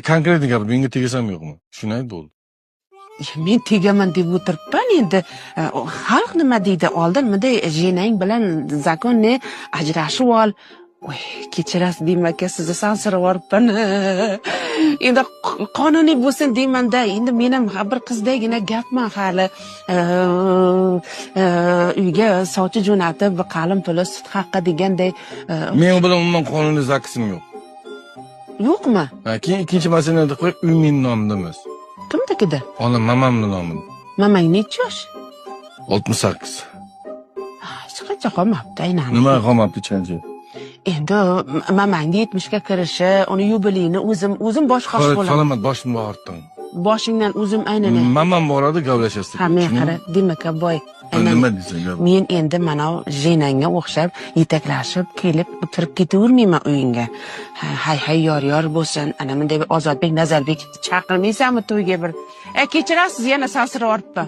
Konkretni gapir, menga tegasan yo'qmi? Shuni ayt bo'ldi. Men tegaman deb o'tiribman endi. Xalq nima deydi? Oldin bunday jenang bilan zakonni ajrashib ol. Voy, kechirasiz deyman aka, sizni sansirab yuboribman. Endi qonuniy bo'lsin deyman-da. Endi men ham bir qizdagina gapman hali. Uyga sovchi jo'natib, qalin puli sut haqqa deganday. Men u bilan umuman qonuniy zakisim yo'q. Yo'qmi? Keyin ikkinchi masalani qo'y, uy mening nomimda emas. Kimnikida? Onam mamamning nomida. Mamang necha yosh? 68. Hech qancha qolmabdi aynan. Nima qolmabdi chanchi? Endi mamangni 70 ga kirishi, uni yubileyini o'zim boshqa bo'laman. Salomat boshimni og'ritdim. Boshingdan o'zim aynan. Mamam boradi, gaplashasiz. Ha, men qara, demak boy. Nima deysan? Men endi mana jenangga o'xshab yetaklashib kelib o'tirib ketavermayman uyingga. Hay yor bo'lsin. Ana bunday bir Ozodbek, Nazarbek chaqirmaysanmi to'yga bir? Kechirasiz, yana sansirab yuboribman.